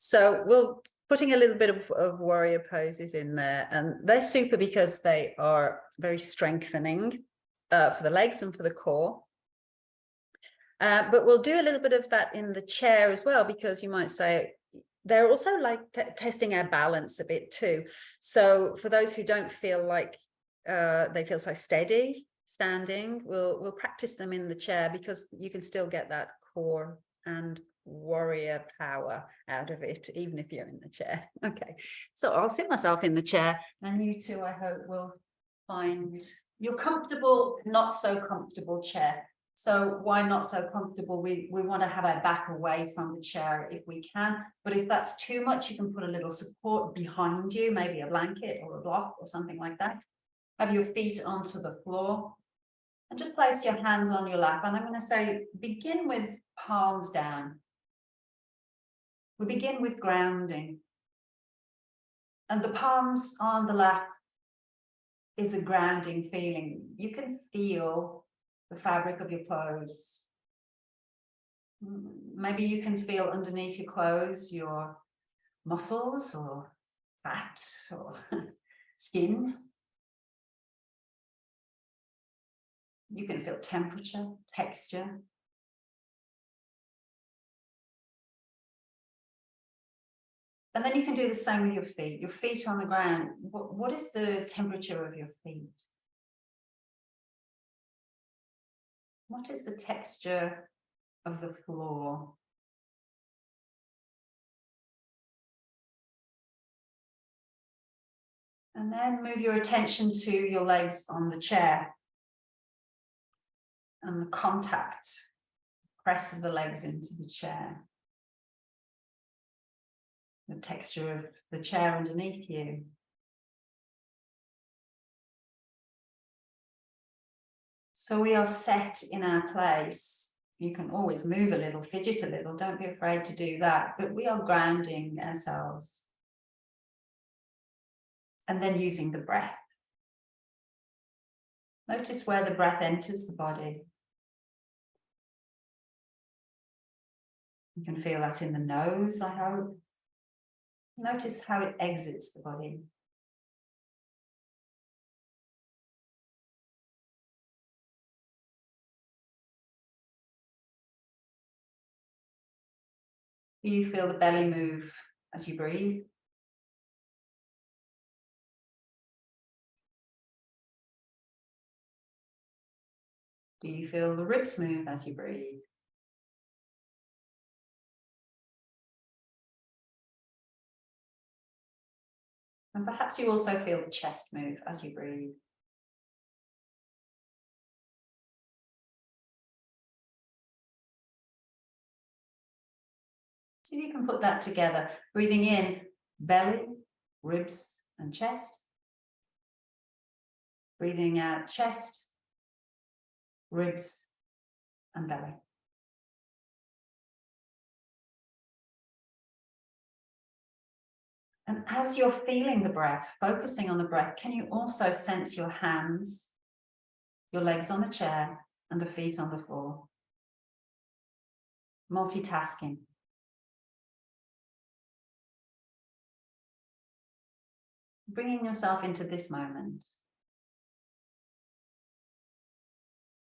So we'll putting a little bit of warrior poses in there, and they're super because they are very strengthening for the legs and for the core. But we'll do a little bit of that in the chair as well, because you might say they're also like testing our balance a bit too. So for those who don't feel like they feel so steady standing, we'll practice them in the chair, because you can still get that core and warrior power out of it, even if you're in the chair. Okay, so I'll sit myself in the chair, and you two, I hope, will find your comfortable, not so comfortable chair. So why not so comfortable? We want to have our back away from the chair if we can, but if that's too much, you can put a little support behind you, maybe a blanket or a block or something like that. Have your feet onto the floor, and just place your hands on your lap. And I'm going to say, begin with palms down. We begin with grounding, and the palms on the lap is a grounding feeling. You can feel the fabric of your clothes. Maybe you can feel underneath your clothes your muscles or fat or skin. You can feel temperature, texture. And then you can do the same with your feet on the ground. What is the temperature of your feet? What is the texture of the floor? And then move your attention to your legs on the chair, and the contact, press of the legs into the chair. The texture of the chair underneath you. So we are set in our place. You can always move a little, fidget a little, don't be afraid to do that, but we are grounding ourselves. And then using the breath. Notice where the breath enters the body. You can feel that in the nose, I hope. Notice how it exits the body. Do you feel the belly move as you breathe? Do you feel the ribs move as you breathe? And perhaps you also feel the chest move as you breathe. So you can put that together, breathing in belly, ribs, and chest. Breathing out chest, ribs, and belly. And as you're feeling the breath, focusing on the breath, can you also sense your hands, your legs on the chair, and the feet on the floor? Multitasking. Bringing yourself into this moment.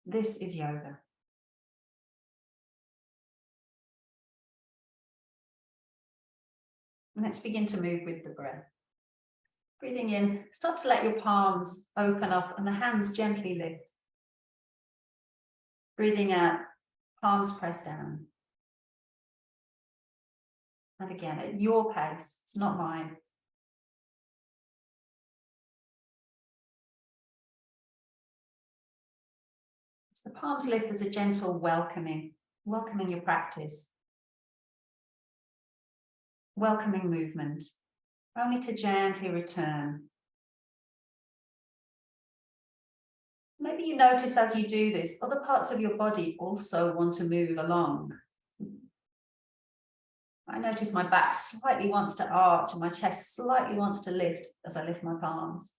This is yoga. And let's begin to move with the breath. Breathing in, start to let your palms open up and the hands gently lift. Breathing out, palms press down. And again, at your pace, it's not mine. So the palms lift as a gentle welcoming your practice. Welcoming movement, only to gently return. Maybe you notice as you do this, other parts of your body also want to move along. I notice my back slightly wants to arch and my chest slightly wants to lift as I lift my palms.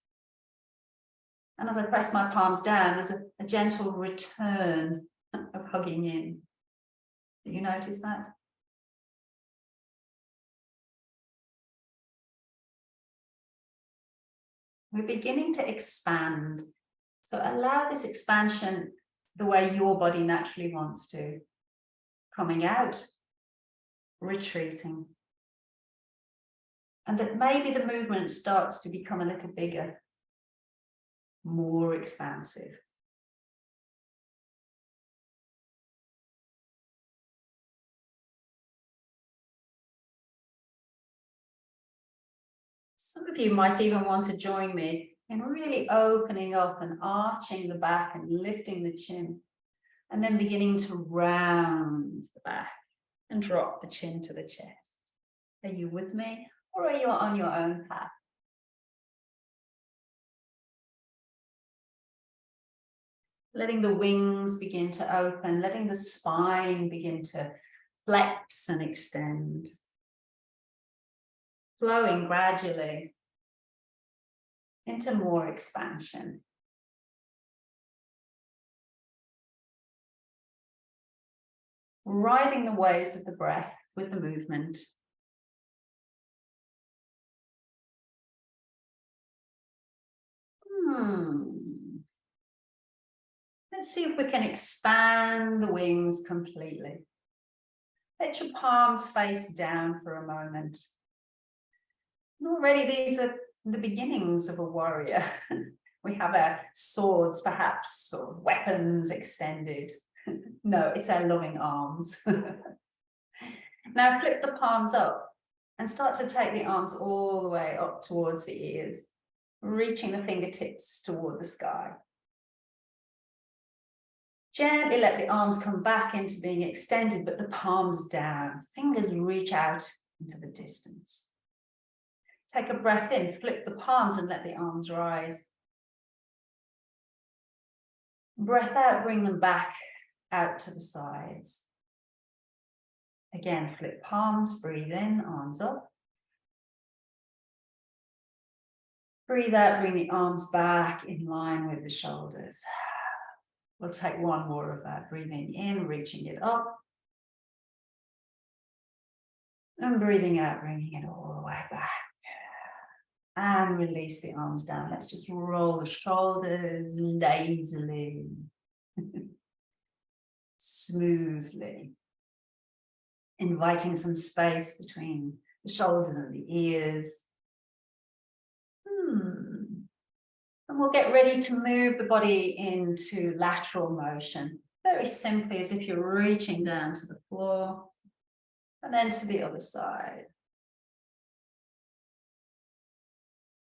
And as I press my palms down, there's a gentle return of hugging in. Do you notice that? we're beginning to expand. So allow this expansion the way your body naturally wants to. Coming out, retreating. And that maybe the movement starts to become a little bigger, more expansive. Some of you might even want to join me in really opening up and arching the back and lifting the chin, and then beginning to round the back and drop the chin to the chest. Are you with me, or are you on your own path? Letting the wings begin to open, letting the spine begin to flex and extend. Flowing gradually into more expansion. Riding the waves of the breath with the movement. Let's see if we can expand the wings completely. Let your palms face down for a moment. And already these are the beginnings of a warrior. We have our swords, perhaps, or weapons extended. No, it's our loving arms. Now flip the palms up and start to take the arms all the way up towards the ears, reaching the fingertips toward the sky. Gently let the arms come back into being extended, but the palms down. Fingers reach out into the distance. Take a breath in, flip the palms and let the arms rise. Breath out, bring them back out to the sides. Again, flip palms, breathe in, arms up. Breathe out, bring the arms back in line with the shoulders. We'll take one more of that. Breathing in, reaching it up. And breathing out, bringing it all the way back. And release the arms down. Let's just roll the shoulders lazily. Smoothly. Inviting some space between the shoulders and the ears. And we'll get ready to move the body into lateral motion. Very simply, as if you're reaching down to the floor and then to the other side.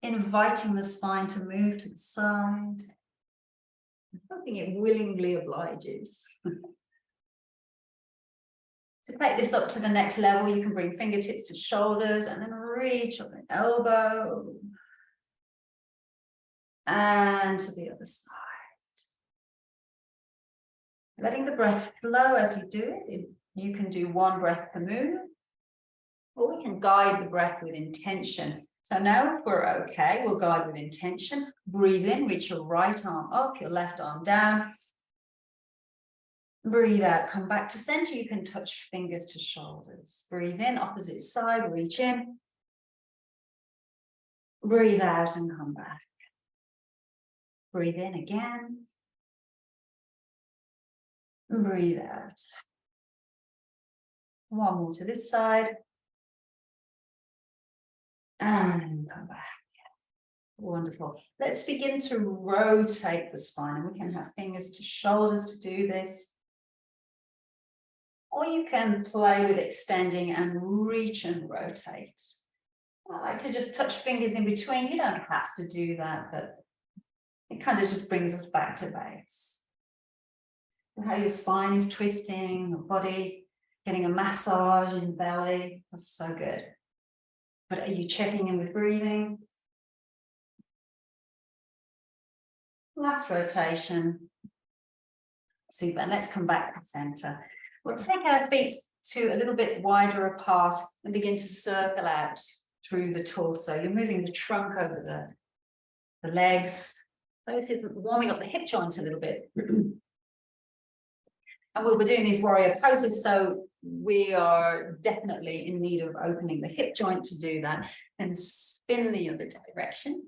Inviting the spine to move to the side. Hoping it willingly obliges. To take this up to the next level, you can bring fingertips to shoulders and then reach up an elbow. And to the other side. Letting the breath flow as you do it. You can do one breath per move, or we can guide the breath with intention. So now if we're okay, we'll guide with intention. Breathe in, reach your right arm up, your left arm down. Breathe out, come back to center. You can touch fingers to shoulders. Breathe in, opposite side, reach in. Breathe out and come back. Breathe in again. Breathe out. One more to this side. And come back. Wonderful. Let's begin to rotate the spine. And we can have fingers to shoulders to do this. Or you can play with extending and reach and rotate. I like to just touch fingers in between. You don't have to do that, but it kind of just brings us back to base. And how your spine is twisting, your body getting a massage in the belly. That's so good. But are you checking in with breathing? Last rotation. Super. And let's come back to center. We'll take our feet to a little bit wider apart and begin to circle out through the torso. You're moving the trunk over the legs. So this is warming up the hip joints a little bit. And we'll be doing these warrior poses, so we are definitely in need of opening the hip joint to do that. And spin the other direction.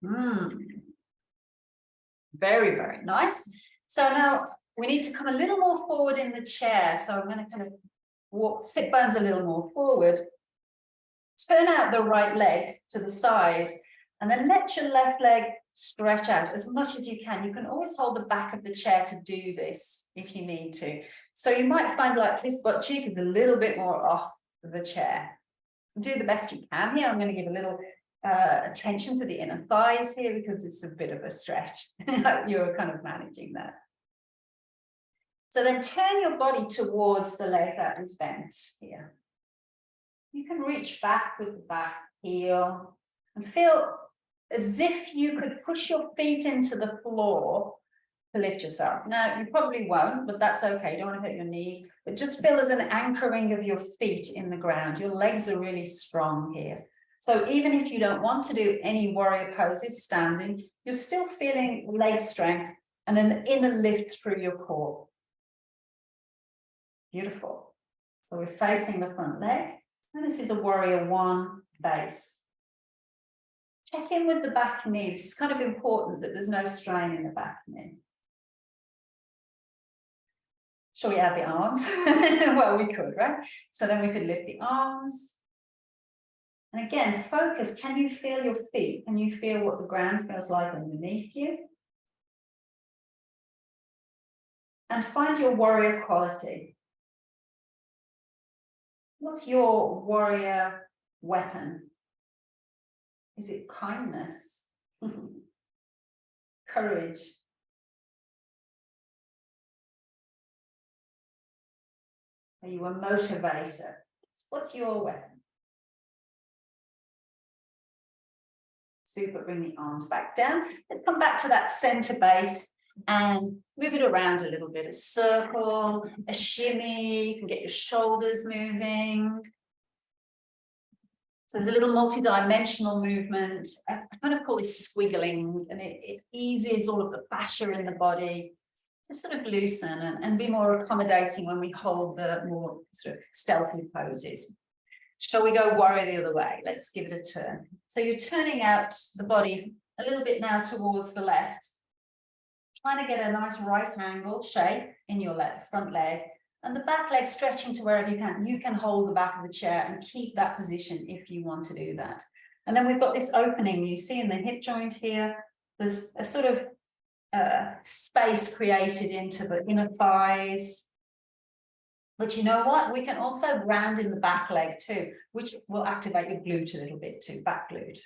Very, very nice. So now we need to come a little more forward in the chair. So I'm going to kind of walk, sit bones a little more forward. Turn out the right leg to the side, and then let your left leg stretch out as much as you can. You can always hold the back of the chair to do this if you need to. So you might find like this butt cheek is a little bit more off the chair. Do the best you can here. I'm going to give a little attention to the inner thighs here because it's a bit of a stretch. You're kind of managing that. So then turn your body towards the leg that is bent here. You can reach back with the back heel and feel as if you could push your feet into the floor to lift yourself. Now, you probably won't, but that's okay. You don't want to hurt your knees, but just feel as an anchoring of your feet in the ground. Your legs are really strong here. So even if you don't want to do any warrior poses standing, you're still feeling leg strength and an inner lift through your core. Beautiful. So we're facing the front leg, and this is a warrior one base. Check in with the back knee. It's kind of important that there's no strain in the back knee. Shall we add the arms? Well, we could, right? So then we could lift the arms. And again, focus. Can you feel your feet? Can you feel what the ground feels like underneath you? And find your warrior quality. What's your warrior weapon? Is it kindness? Courage? Are you a motivator? What's your weapon? Super, bring the arms back down. Let's come back to that center base and move it around a little bit. A circle, a shimmy, you can get your shoulders moving. So there's a little multi-dimensional movement. I kind of call this squiggling, and it eases all of the fascia in the body to sort of loosen and be more accommodating when we hold the more sort of stealthy poses. Shall we go warrior the other way? Let's give it a turn. So you're turning out the body a little bit now towards the left, trying to get a nice right angle shape in your front leg, and the back leg stretching to wherever you can. You can hold the back of the chair and keep that position if you want to do that. And then we've got this opening you see in the hip joint here. There's a sort of space created into the inner thighs. But you know what? We can also ground in the back leg too, which will activate your glute a little bit too, back glute.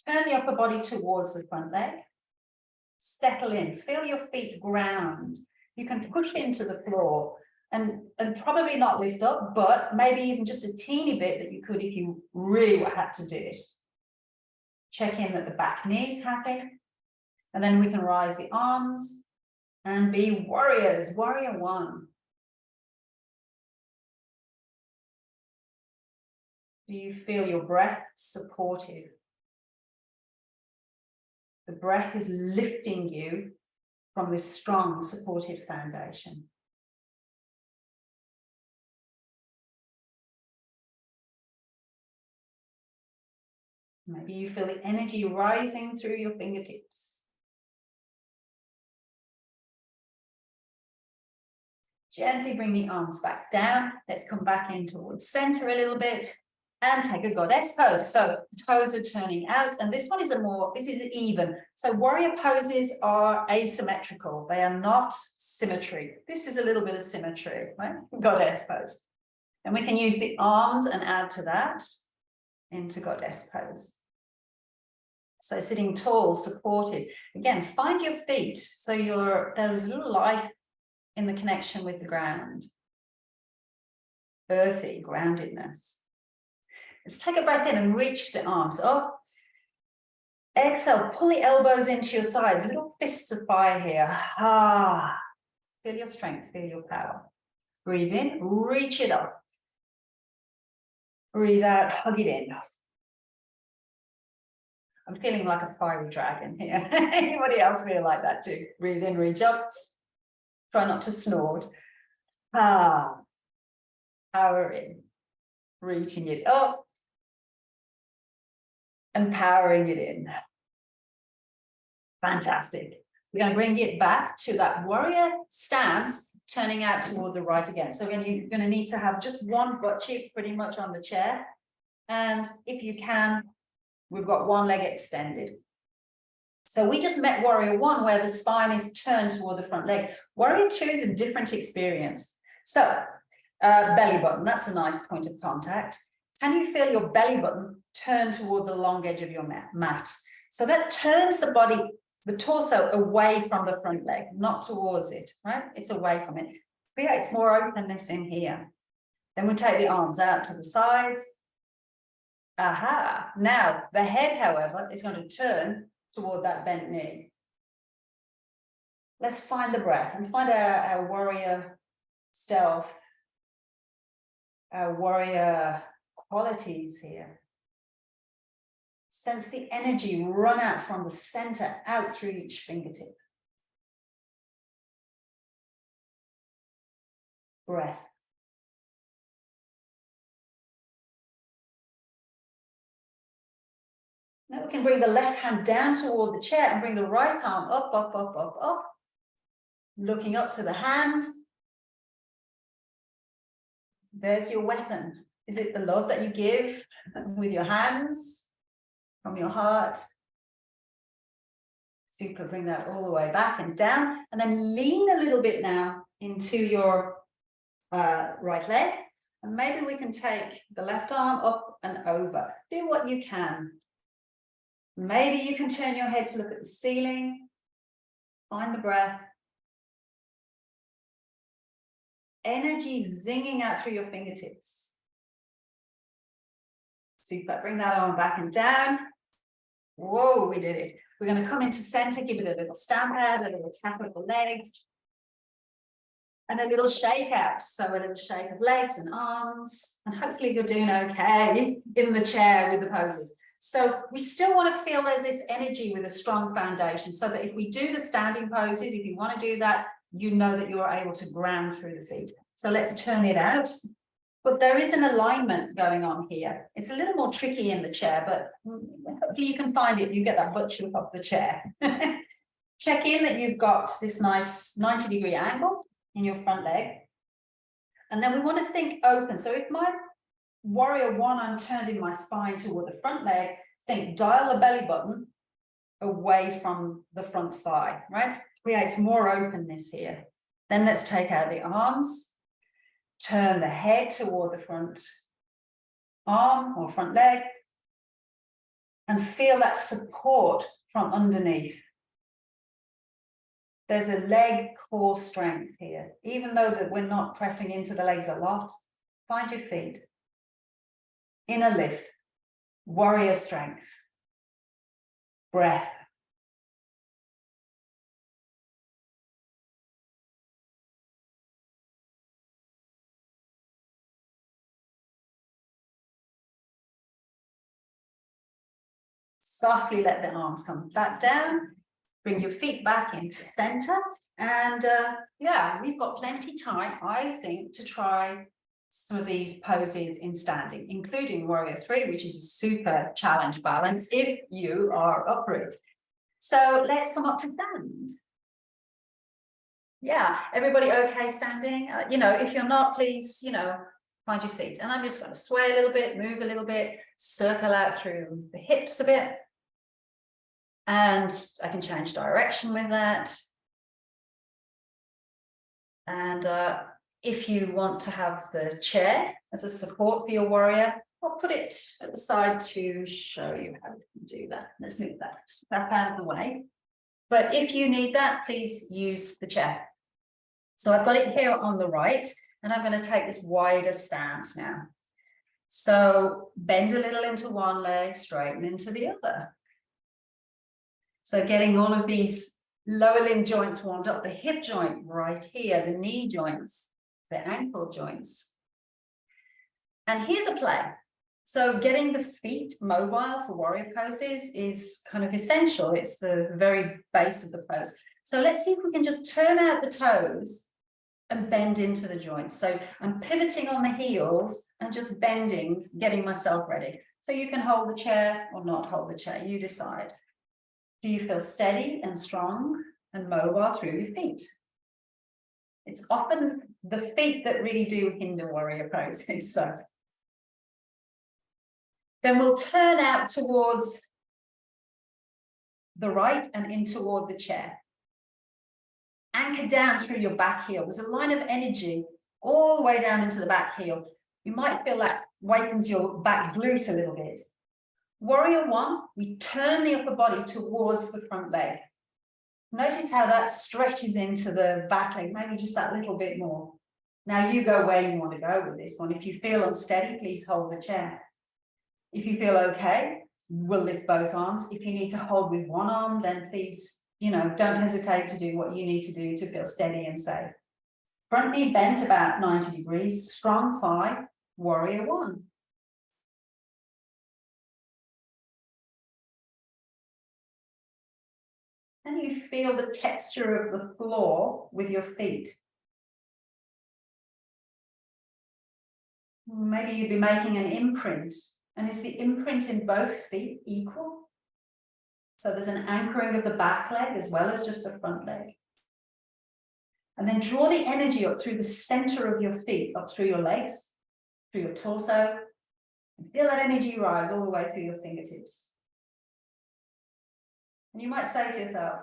Turn the upper body towards the front leg. Settle in, feel your feet ground. You can push into the floor and probably not lift up, but maybe even just a teeny bit that you could if you really had to do it. Check in that the back knee is happy. And then we can rise the arms and be warriors, warrior one. Do you feel your breath supportive? The breath is lifting you from this strong, supportive foundation. Maybe you feel the energy rising through your fingertips. Gently bring the arms back down. Let's come back in towards center a little bit and take a goddess pose. So the toes are turning out, and this one is this is even. So warrior poses are asymmetrical. They are not symmetry. This is a little bit of symmetry, right? Goddess pose. And we can use the arms and add to that into goddess pose. So sitting tall, supported. Again, find your feet. So there is a little life in the connection with the ground. Earthy, groundedness. Let's take a breath in and reach the arms up. Exhale, pull the elbows into your sides. Little fists of fire here. Ah. Feel your strength, feel your power. Breathe in, reach it up. Breathe out, hug it in. I'm feeling like a fiery dragon here. Anybody else feel like that too? Breathe in, reach up. Try not to snort. Ah. Power in. Reaching it up. And powering it in. Fantastic. We're going to bring it back to that warrior stance, turning out toward the right again. So again, you're going to need to have just one butt cheek pretty much on the chair. And if you can, we've got one leg extended. So we just met warrior one, where the spine is turned toward the front leg. Warrior two is a different experience. So belly button, that's a nice point of contact. Can you feel your belly button turn toward the long edge of your mat? So that turns the body, the torso, away from the front leg, not towards it, right? It's away from it. Creates more openness in here. Then we take the arms out to the sides. Aha. Now, the head, however, is going to turn toward that bent knee. Let's find the breath and find our warrior stealth, our warrior qualities here. Sense the energy run out from the center out through each fingertip. Breath. Now we can bring the left hand down toward the chair and bring the right arm up, up, up, up, up. Looking up to the hand. There's your weapon. Is it the love that you give with your hands, from your heart? Super, bring that all the way back and down, and then lean a little bit now into your right leg. And maybe we can take the left arm up and over. Do what you can. Maybe you can turn your head to look at the ceiling. Find the breath. Energy zinging out through your fingertips. Super. Bring that arm back and down. Whoa, we did it. We're going to come into center, give it a little stamp out, a little tap of the legs, and a little shake out. So a little shake of legs and arms. And hopefully you're doing okay in the chair with the poses. So we still want to feel there's this energy with a strong foundation, so that if we do the standing poses, if you want to do that, you know that you're able to ground through the feet. So let's turn it out. But there is an alignment going on here. It's a little more tricky in the chair, but hopefully you can find it. You get that butt cheek off the chair. Check in that you've got this nice 90-degree angle in your front leg. And then we want to think open. So if my warrior one, I'm turned in my spine toward the front leg, think dial the belly button away from the front thigh, right? Creates more openness here. Then let's take out the arms, turn the head toward the front arm or front leg, and feel that support from underneath. There's a leg core strength here. Even though that we're not pressing into the legs a lot, find your feet. Inner lift, warrior strength, breath. Softly let the arms come back down. Bring your feet back into center. And yeah, we've got plenty time, I think, to try some of these poses in standing, including warrior three, which is a super challenge balance if you are up for it. So let's come up to stand. Yeah, everybody okay standing? You know, if you're not, please, you know, find your seat. And I'm just going to sway a little bit, move a little bit, circle out through the hips a bit. And I can change direction with that. And if you want to have the chair as a support for your warrior, I'll put it at the side to show you how you can do that. Let's move that strap out of the way. But if you need that, please use the chair. So I've got it here on the right, and I'm going to take this wider stance now. So bend a little into one leg, straighten into the other. So getting all of these lower limb joints warmed up, the hip joint right here, the knee joints, the ankle joints. And here's a play. So getting the feet mobile for warrior poses is kind of essential. It's the very base of the pose. So let's see if we can just turn out the toes and bend into the joints. So I'm pivoting on the heels and just bending, getting myself ready. So you can hold the chair or not hold the chair, you decide. Do you feel steady and strong and mobile through your feet? It's often the feet that really do hinder warrior poses. So then we'll turn out towards the right and in toward the chair. Anchor down through your back heel. There's a line of energy all the way down into the back heel. You might feel that wakens your back glute a little bit. Warrior one, we turn the upper body towards the front leg. Notice how that stretches into the back leg, maybe just that little bit more. Now you go where you want to go with this one. If you feel unsteady, please hold the chair. If you feel okay, we'll lift both arms. If you need to hold with one arm, then please, don't hesitate to do what you need to do to feel steady and safe. Front knee bent about 90 degrees, strong thigh, warrior one. And you feel the texture of the floor with your feet. Maybe you'd be making an imprint. And is the imprint in both feet equal? So there's an anchoring of the back leg as well as just the front leg. And then draw the energy up through the center of your feet, up through your legs, through your torso. And feel that energy rise all the way through your fingertips. And you might say to yourself,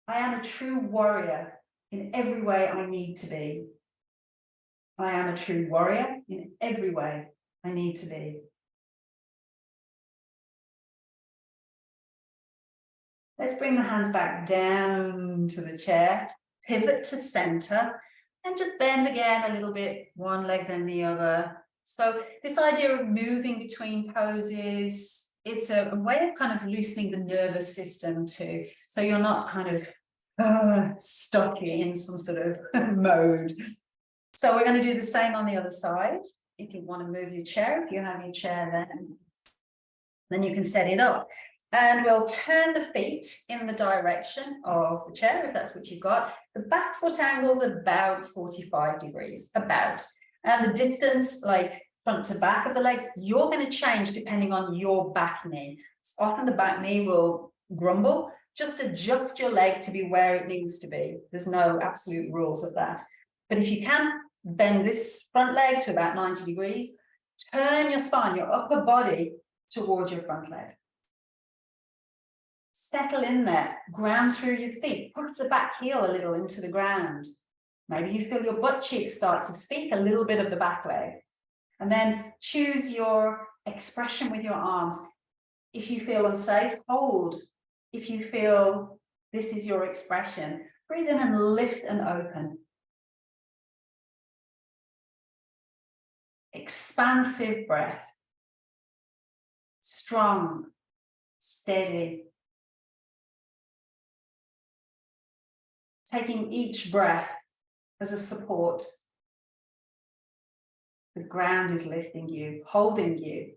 I am a true warrior in every way I need to be. I am a true warrior in every way I need to be. Let's bring the hands back down to the chair, pivot to center, and just bend again a little bit, one leg then the other. So this idea of moving between poses, it's a way of kind of loosening the nervous system too. So you're not kind of stuck in some sort of mode. So we're going to do the same on the other side. If you want to move your chair, if you have your chair then you can set it up. And we'll turn the feet in the direction of the chair, if that's what you've got. The back foot angle is about 45 degrees, about. And the distance, like front to back of the legs, you're going to change depending on your back knee. So often the back knee will grumble. Just adjust your leg to be where it needs to be. There's no absolute rules of that. But if you can, bend this front leg to about 90 degrees, turn your spine, your upper body towards your front leg. Settle in there, ground through your feet, push the back heel a little into the ground. Maybe you feel your butt cheeks start to speak a little bit of the back leg. And then choose your expression with your arms. If you feel unsafe, hold. If you feel this is your expression, breathe in and lift and open. Expansive breath. Strong, steady. Taking each breath as a support. The ground is lifting you, holding you.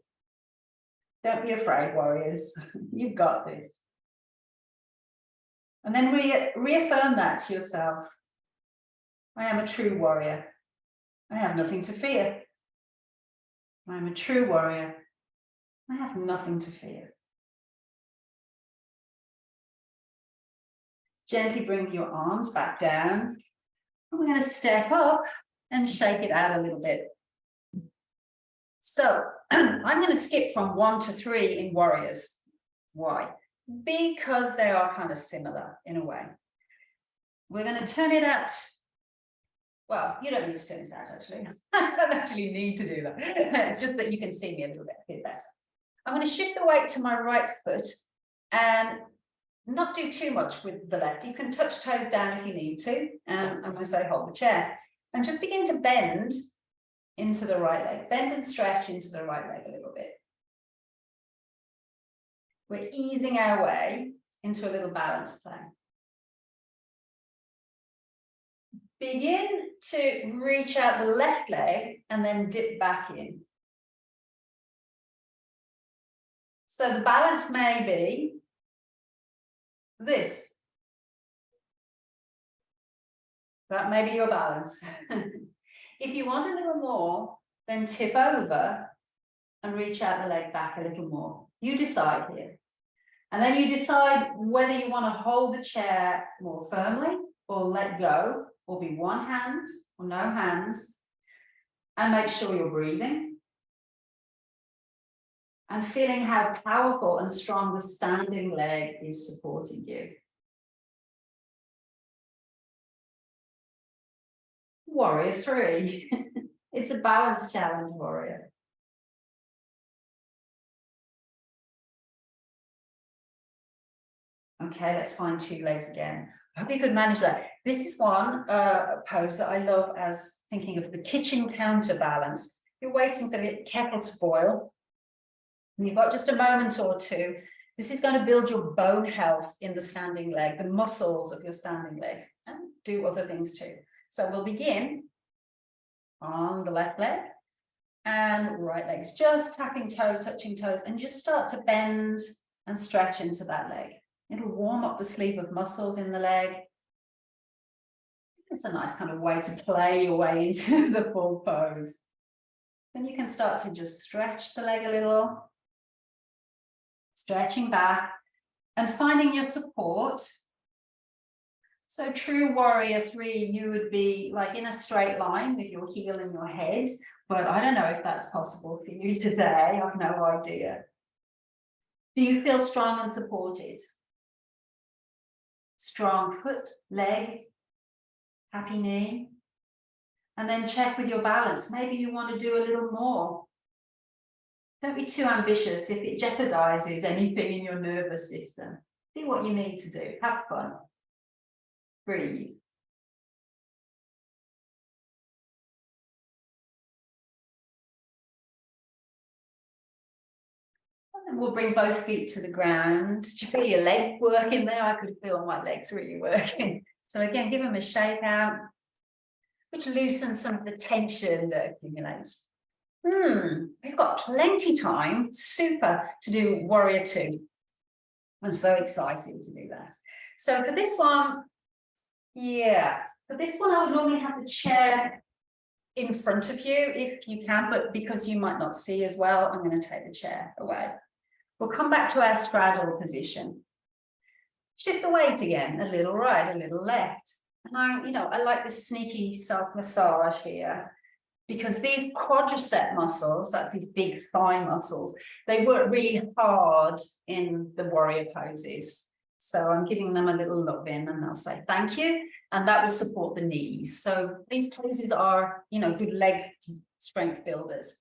Don't be afraid, warriors. You've got this. And then reaffirm that to yourself. I am a true warrior. I have nothing to fear. I am a true warrior. I have nothing to fear. Gently bring your arms back down. And we're going to step up and shake it out a little bit. So I'm going to skip from 1 to 3 in warriors. Why? Because they are kind of similar in a way. We're going to turn it out. Well, you don't need to turn it out, actually. I don't actually need to do that. It's just that you can see me a little bit better. I'm going to shift the weight to my right foot and not do too much with the left. You can touch toes down if you need to. And I'm going to say hold the chair. And just begin to bend into the right leg. Bend and stretch into the right leg a little bit. We're easing our way into a little balance play. Begin to reach out the left leg and then dip back in. So the balance may be this. That may be your balance. If you want a little more, then tip over and reach out the leg back a little more. You decide here. And then you decide whether you want to hold the chair more firmly or let go, or be one hand or no hands, and make sure you're breathing and feeling how powerful and strong the standing leg is supporting you. Warrior 3. It's a balance challenge, warrior. Okay, let's find 2 legs again. I hope you could manage that. This is one pose that I love as thinking of the kitchen counterbalance. You're waiting for the kettle to boil, and you've got just a moment or two. This is going to build your bone health in the standing leg, the muscles of your standing leg, and do other things too. So we'll begin on the left leg, and right leg's just tapping toes, touching toes, and just start to bend and stretch into that leg. It'll warm up the sleeve of muscles in the leg. It's a nice kind of way to play your way into the full pose. Then you can start to just stretch the leg a little, stretching back and finding your support. So true warrior 3, you would be like in a straight line with your heel and your head, but I don't know if that's possible for you today. I have no idea. Do you feel strong and supported? Strong foot, leg, happy knee. And then check with your balance. Maybe you want to do a little more. Don't be too ambitious if it jeopardizes anything in your nervous system. See what you need to do. Have fun. Breathe. And we'll bring both feet to the ground. Did you feel your leg working there? I could feel my legs really working. So again, give them a shake out, which loosens some of the tension that accumulates. We've got plenty time, super, to do warrior 2. I'm so excited to do that. So for this one, I would normally have the chair in front of you if you can, but because you might not see as well, I'm going to take the chair away. We'll come back to our straddle position. Shift the weight again, a little right, a little left. And I like this sneaky self-massage here, because these quadricep muscles, that's these big thigh muscles, they work really hard in the warrior poses. So I'm giving them a little love in, and they'll say thank you, and that will support the knees. So these poses are, good leg strength builders.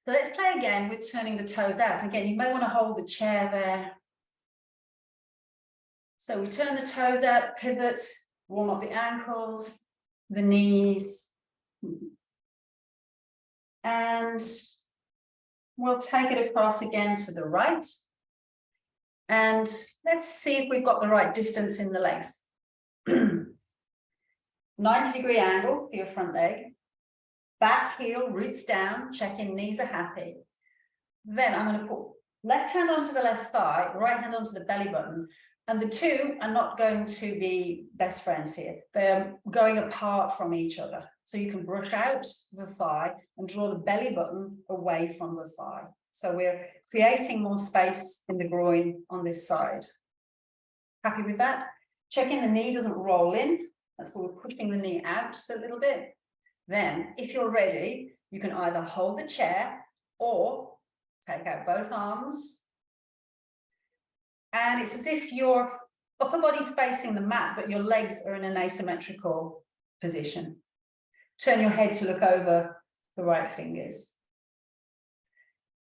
So let's play again with turning the toes out. And again, you may want to hold the chair there. So we turn the toes out, pivot, warm up the ankles, the knees. And we'll take it across again to the right. And let's see if we've got the right distance in the legs. 90-degree angle for your front leg. Back heel roots down, checking knees are happy. Then I'm going to put left hand onto the left thigh, right hand onto the belly button. And the two are not going to be best friends here. They're going apart from each other. So you can brush out the thigh and draw the belly button away from the thigh. So we're creating more space in the groin on this side. Happy with that? Checking the knee doesn't roll in. That's why we're pushing the knee out just a little bit. Then, if you're ready, you can either hold the chair or take out both arms. And it's as if your upper body's facing the mat, but your legs are in an asymmetrical position. Turn your head to look over the right fingers.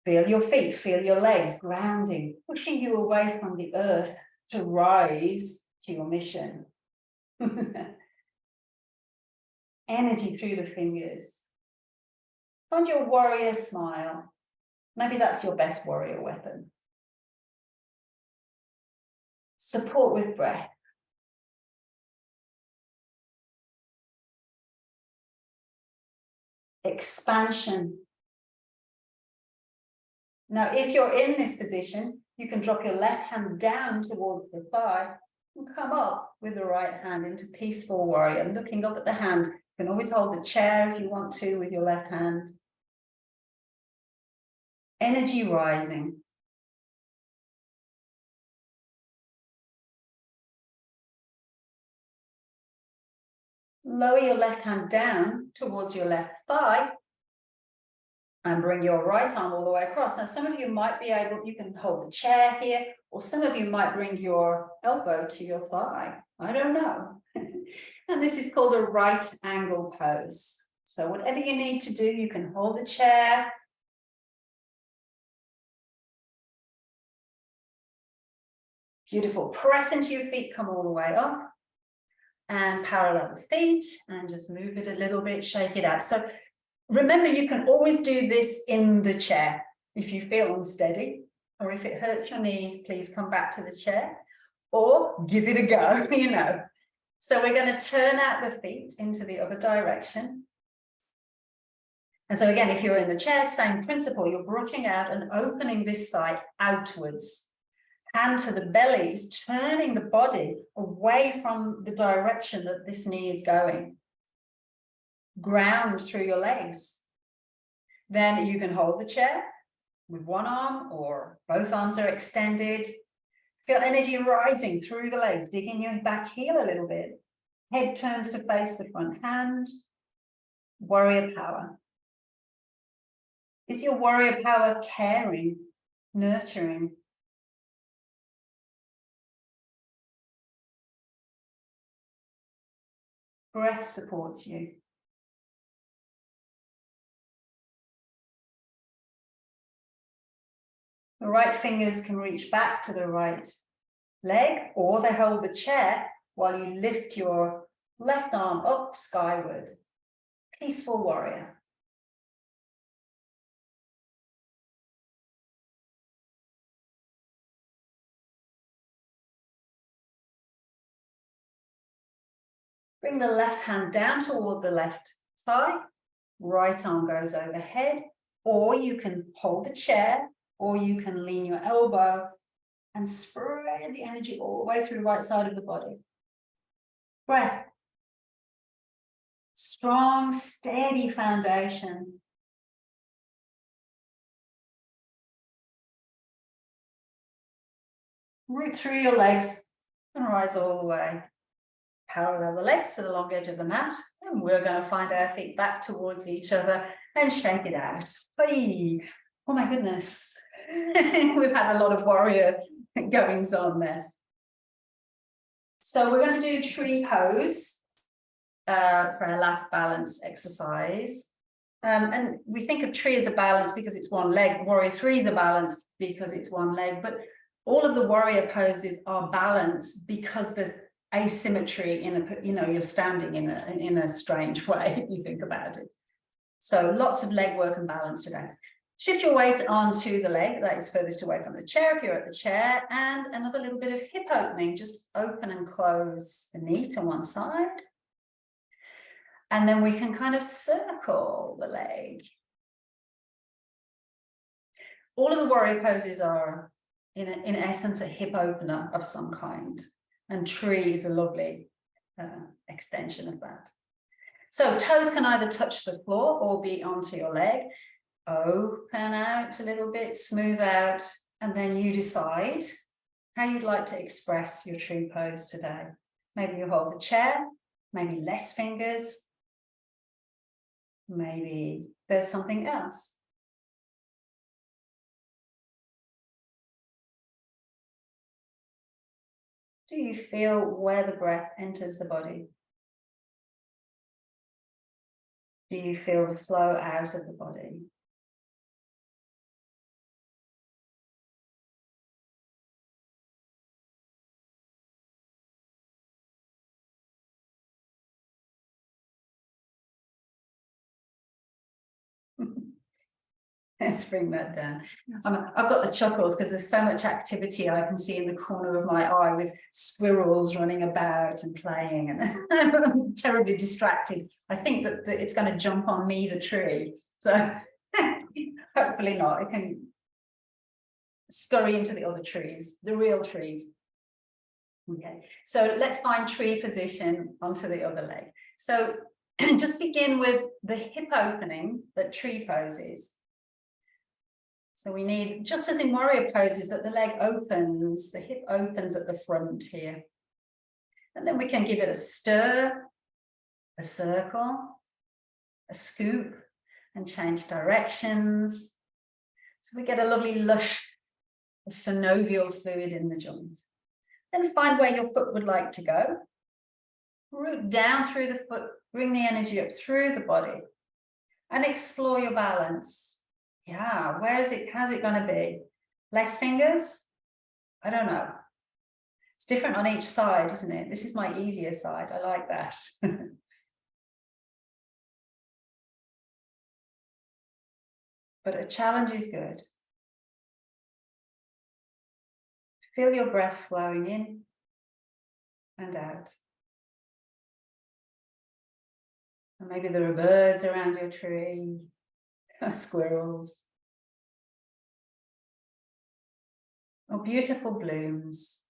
Feel your feet, feel your legs grounding, pushing you away from the earth to rise to your mission. Energy through the fingers. Find your warrior smile. Maybe that's your best warrior weapon. Support with breath. Expansion. Now, if you're in this position, you can drop your left hand down towards the thigh and come up with the right hand into peaceful warrior, looking up at the hand. You can always hold the chair if you want to with your left hand. Energy rising. Lower your left hand down towards your left thigh and bring your right arm all the way across. Now, some of you might be able, you can hold the chair here, or some of you might bring your elbow to your thigh. I don't know. And this is called a right angle pose. So whatever you need to do, you can hold the chair. Beautiful. Press into your feet, come all the way up. And parallel the feet and just move it a little bit, shake it out. So remember, you can always do this in the chair. If you feel unsteady or if it hurts your knees, please come back to the chair or give it a go, you know. So we're going to turn out the feet into the other direction. And so again, if you're in the chair, same principle, you're brushing out and opening this thigh outwards. Hand to the belly is turning the body away from the direction that this knee is going. Ground through your legs. Then you can hold the chair with one arm or both arms are extended. Feel energy rising through the legs, digging your back heel a little bit. Head turns to face the front hand. Warrior power. Is your warrior power caring, nurturing? Breath supports you. The right fingers can reach back to the right leg, or they hold the chair while you lift your left arm up skyward. Peaceful warrior. Bring the left hand down toward the left thigh. Right arm goes overhead, or you can hold the chair, or you can lean your elbow and spread the energy all the way through the right side of the body. Breath. Strong, steady foundation. Root through your legs and rise all the way. Parallel the legs to the long edge of the mat, and we're going to find our feet back towards each other and shake it out. Hey. Oh my goodness. We've had a lot of warrior goings on there. So we're going to do tree pose for our last balance exercise. And we think of tree as a balance because it's one leg. Warrior 3 is a balance because it's one leg. But all of the warrior poses are balanced because there's asymmetry in a, you know, you're standing in a strange way if you think about it. So lots of leg work and balance today. Shift your weight onto the leg that is furthest away from the chair if you're at the chair, and another little bit of hip opening. Just open and close the knee to one side. And then we can kind of circle the leg. All of the warrior poses are, in essence, a hip opener of some kind. And tree is a lovely extension of that. So toes can either touch the floor or be onto your leg. Open out a little bit, smooth out, and then you decide how you'd like to express your tree pose today. Maybe you hold the chair, maybe less fingers, maybe there's something else. Do you feel where the breath enters the body? Do you feel the flow out of the body? Let's bring that down. I've got the chuckles because there's so much activity I can see in the corner of my eye with squirrels running about and playing, and I'm terribly distracted. I think that it's going to jump on me, the tree. So hopefully not. It can scurry into the other trees, the real trees. Okay, so let's find tree position onto the other leg. So just begin with the hip opening that tree pose is. So we need, just as in warrior poses, that the leg opens, the hip opens at the front here. And then we can give it a stir. a circle, a scoop, and change directions. So we get a lovely lush synovial fluid in the joint. Then find where your foot would like to go. Root down through the foot, bring the energy up through the body, and explore your balance. Yeah, how's it going to be? Less fingers? I don't know. It's different on each side, isn't it? This is my easier side. I like that. But a challenge is good. Feel your breath flowing in and out. And maybe there are birds around your tree, squirrels, or beautiful blooms.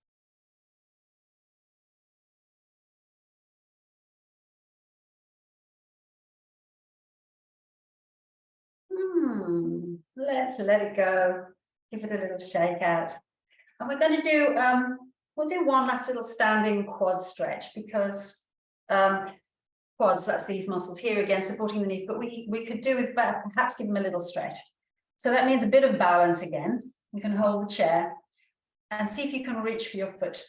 Let's let it go. Give it a little shake out. And we're going to do, we'll do one last little standing quad stretch because quads, that's these muscles here again, supporting the knees, but we could do with perhaps give them a little stretch. So that means a bit of balance again. You can hold the chair and see if you can reach for your foot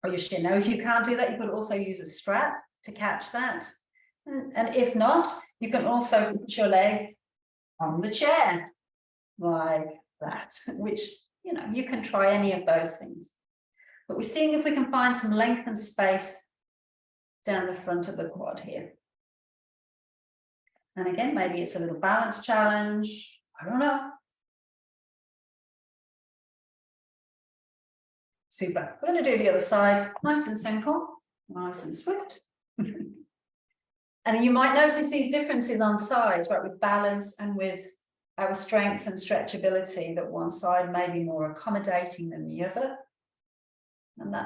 or your shin. Now, if you can't do that, you could also use a strap to catch that. And if not, you can also put your leg on the chair like that, which, you know, you can try any of those things. But we're seeing if we can find some length and space down the front of the quad here. And again, maybe it's a little balance challenge. I don't know. Super. We're going to do the other side. Nice and simple, nice and swift. And you might notice these differences on sides, right, with balance and with our strength and stretchability, that one side may be more accommodating than the other. And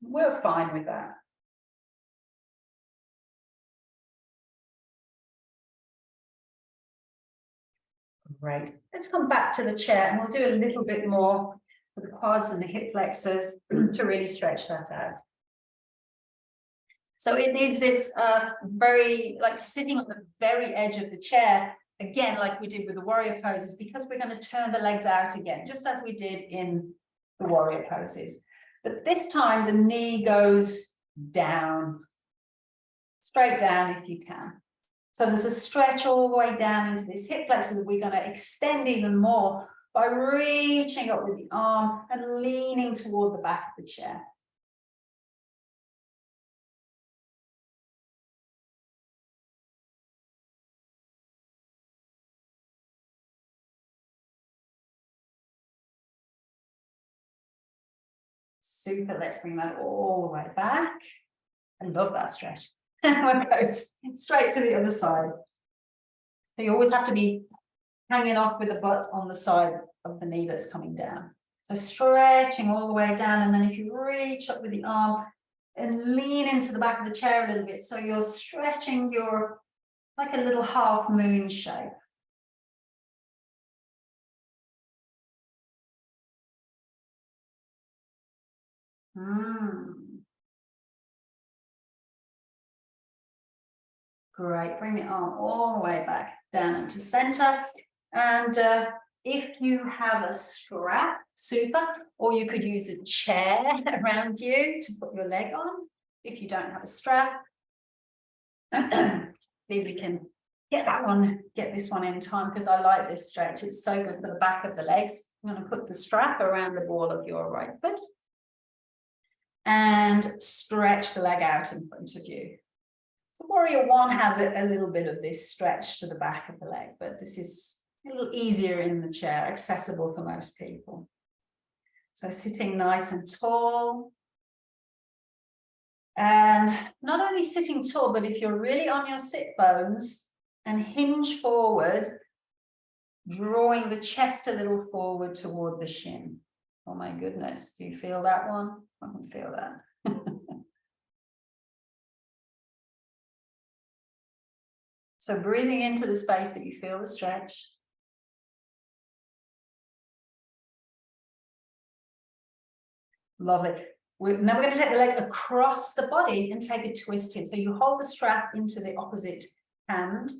we're fine with that. Great. Let's come back to the chair and we'll do a little bit more for the quads and the hip flexors to really stretch that out. So it needs this very, like sitting on the very edge of the chair, again, like we did with the warrior poses, because we're going to turn the legs out again, just as we did in the warrior poses. But this time the knee goes down, straight down if you can. So there's a stretch all the way down into this hip flexor that we're going to extend even more by reaching up with the arm and leaning toward the back of the chair. Super, let's bring that all the way back. I love that stretch. It goes straight to the other side. So you always have to be hanging off with the butt on the side of the knee that's coming down. So stretching all the way down, and then if you reach up with the arm and lean into the back of the chair a little bit, so you're stretching your, like a little half moon shape. Great, bring the arm all the way back down into center. And if you have a strap, super, or you could use a chair around you to put your leg on. If you don't have a strap, maybe we can get this one in time, because I like this stretch. It's so good for the back of the legs. I'm going to put the strap around the ball of your right foot and stretch the leg out in front of you. The warrior one has a little bit of this stretch to the back of the leg, but this is a little easier in the chair, accessible for most people. So sitting nice and tall. And not only sitting tall, but if you're really on your sit bones and hinge forward, drawing the chest a little forward toward the shin. Oh my goodness, do you feel that one? I can feel that. So breathing into the space that you feel the stretch. Lovely. Now we're going to take the leg across the body and take a twist here. So you hold the strap into the opposite hand,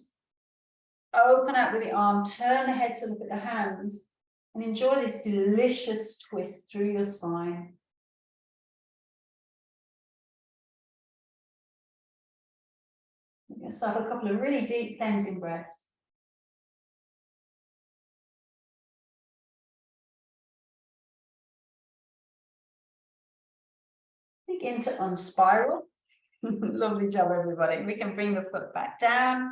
open out with the arm, turn the head to look at the hand, and enjoy this delicious twist through your spine. Give yourself a couple of really deep cleansing breaths. Begin to unspiral. Lovely job, everybody. We can bring the foot back down.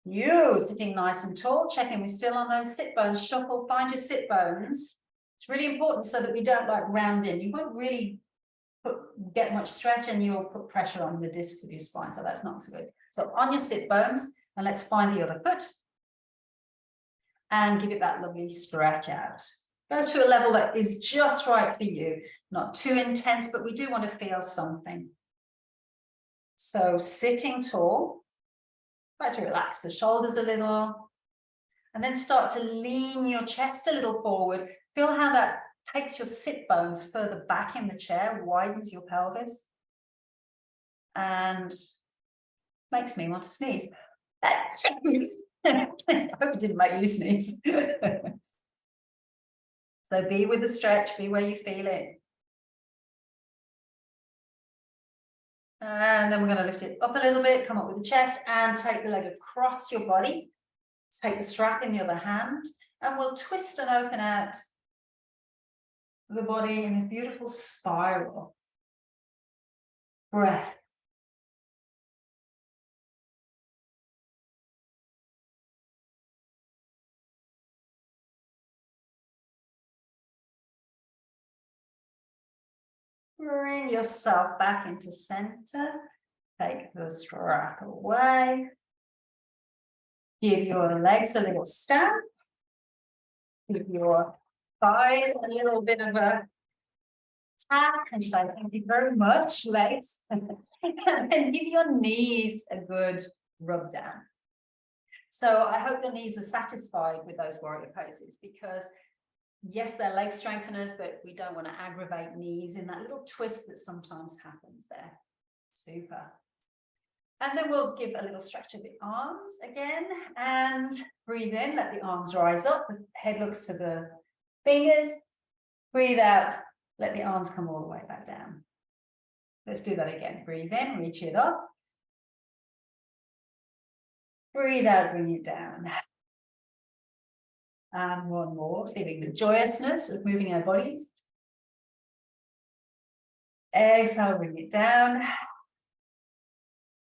You sitting nice and tall, checking we're still on those sit bones. Shuffle, find your sit bones. It's really important so that we don't like round in. You won't really get much stretch and you'll put pressure on the discs of your spine. So that's not so good. So on your sit bones, and let's find the other foot and give it that lovely stretch out. Go to a level that is just right for you, not too intense, but we do want to feel something. So sitting tall, try to relax the shoulders a little, and then start to lean your chest a little forward. Feel how that takes your sit bones further back in the chair, widens your pelvis, and makes me want to sneeze. I hope it didn't make you sneeze. So be with the stretch, be where you feel it. And then we're going to lift it up a little bit, come up with the chest, and take the leg across your body. Take the strap in the other hand, and we'll twist and open out the body in this beautiful spiral. Breath. Bring yourself back into center. Take the strap away. Give your legs a little stamp. Give your thighs a little bit of a tap and say thank you very much, legs. And then give your knees a good rub down. So I hope your knees are satisfied with those warrior poses, because yes, they're leg strengtheners, but we don't want to aggravate knees in that little twist that sometimes happens there. Super. And then we'll give a little stretch of the arms again, and breathe in, let the arms rise up, the head looks to the fingers. Breathe out, let the arms come all the way back down. Let's do that again. Breathe in, reach it up. Breathe out, bring it down. And one more, feeling the joyousness of moving our bodies. Exhale, bring it down.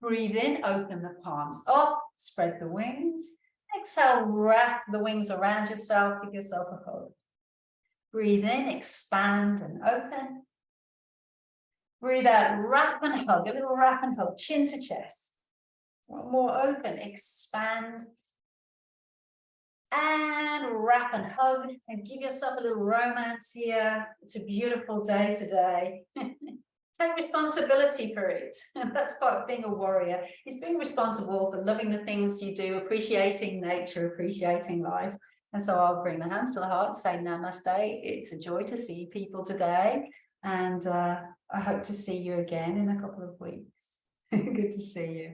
Breathe in, open the palms up, spread the wings. Exhale, wrap the wings around yourself, give yourself a hug. Breathe in, expand and open. Breathe out, wrap and hug, a little wrap and hug, chin to chest. One more, open, expand. And wrap and hug, and give yourself a little romance here. It's a beautiful day today. Take responsibility for it. That's part of being a warrior. It's being responsible for loving the things you do, appreciating nature, appreciating life. And so I'll bring the hands to the heart, say namaste. It's a joy to see people today. And I hope to see you again in a couple of weeks. Good to see you.